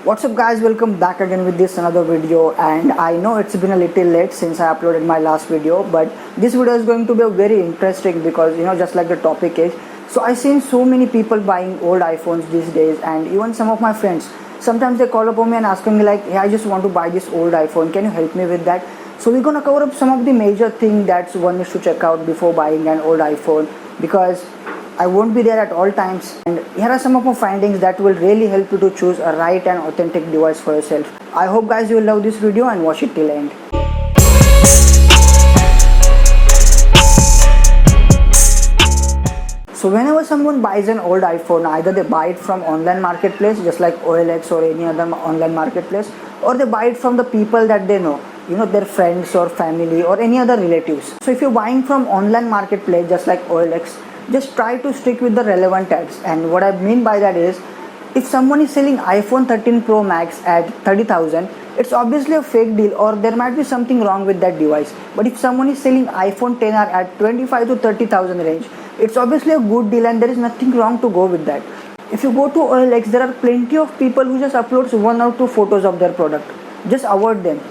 What's up guys, welcome back again with this another video. And I know it's been a little late since I uploaded my last video, but this video is going to be very interesting because just like the topic is. So I've seen so many people buying old iPhones these days, and even some of my friends, sometimes they call upon me and ask me like, hey, I just want to buy this old iPhone, can you help me with that? So we're gonna cover up some of the major things that one needs to check out before buying an old iPhone, because I won't be there at all times, and here are some of my findings that will really help you to choose a right and authentic device for yourself. I hope guys you will love this video and watch it till end. So whenever someone buys an old iPhone, either they buy it from online marketplace just like OLX or any other online marketplace, or they buy it from the people that they know, their friends or family or any other relatives. So if you're buying from online marketplace just like OLX, just try to stick with the relevant tags. And what I mean by that is, if someone is selling iPhone 13 Pro Max at 30,000, it's obviously a fake deal or there might be something wrong with that device. But if someone is selling iPhone 10R at 25 to 30,000 range, it's obviously a good deal and there is nothing wrong to go with that. If you go to OLX, there are plenty of people who just uploads 1 or 2 photos of their product. Just avoid them.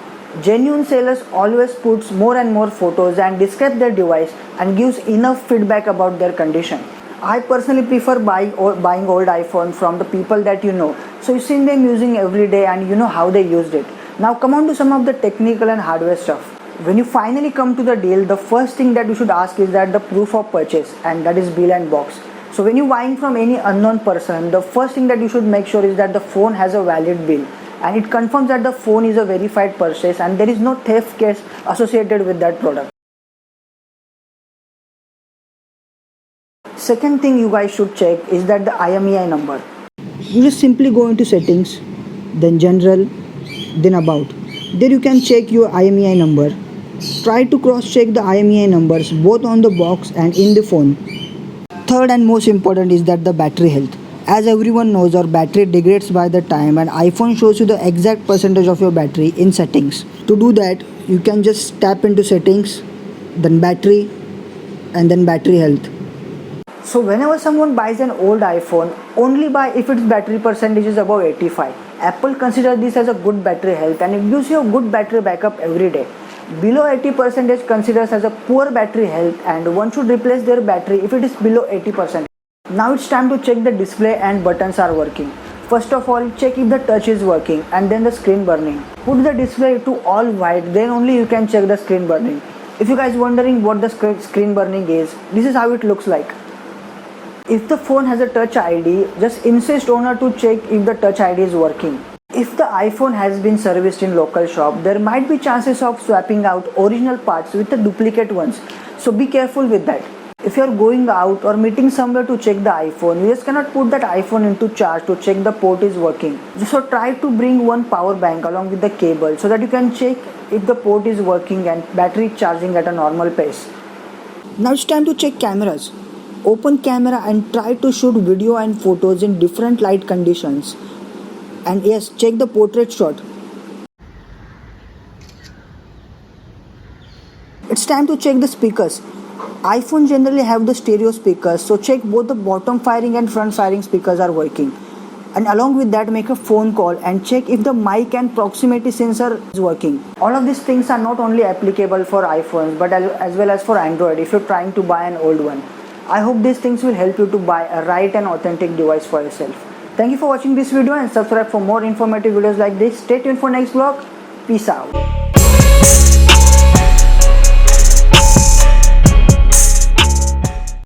Genuine sellers always puts more and more photos and describe their device and gives enough feedback about their condition. I personally prefer buying old iPhone from the people that you know. So you've seen them using every day and you know how they used it. Now come on to some of the technical and hardware stuff. When you finally come to the deal, the first thing that you should ask is that the proof of purchase, and that is bill and box. So when you're buying from any unknown person, the first thing that you should make sure is that the phone has a valid bill, and it confirms that the phone is a verified purchase and there is no theft case associated with that product. Second thing you guys should check is that the IMEI number. You just simply go into settings, then general, then about. There you can check your IMEI number. Try to cross check the IMEI numbers both on the box and in the phone. Third and most important is that the battery health. As everyone knows, our battery degrades by the time, and iPhone shows you the exact percentage of your battery in settings. To do that, you can just tap into settings, then battery, and then battery health. So whenever someone buys an old iPhone, only buy if its battery percentage is above 85. Apple considers this as a good battery health and it gives you a good battery backup every day. Below 80% considers as a poor battery health, and one should replace their battery if it is below 80%. Now it's time to check the display and buttons are working. First of all, check if the touch is working and then the screen burning. Put the display to all white, then only you can check the screen burning. If you guys wondering what the screen burning is, this is how it looks like. If the phone has a touch ID, just insist owner to check if the touch ID is working. If the iPhone has been serviced in local shop, there might be chances of swapping out original parts with the duplicate ones. So be careful with that. If you are going out or meeting somewhere to check the iPhone, you just cannot put that iPhone into charge to check the port is working. So try to bring one power bank along with the cable so that you can check if the port is working and battery charging at a normal pace. Now it's time to check cameras. Open camera and try to shoot video and photos in different light conditions. And yes, check the portrait shot. It's time to check the speakers. iPhone generally have the stereo speakers, so check both the bottom firing and front firing speakers are working. And along with that, make a phone call and check if the mic and proximity sensor is working. All of these things are not only applicable for iPhones but as well as for Android if you're trying to buy an old one. I hope these things will help you to buy a right and authentic device for yourself. Thank you for watching this video and subscribe for more informative videos like this. Stay tuned for next vlog. Peace out.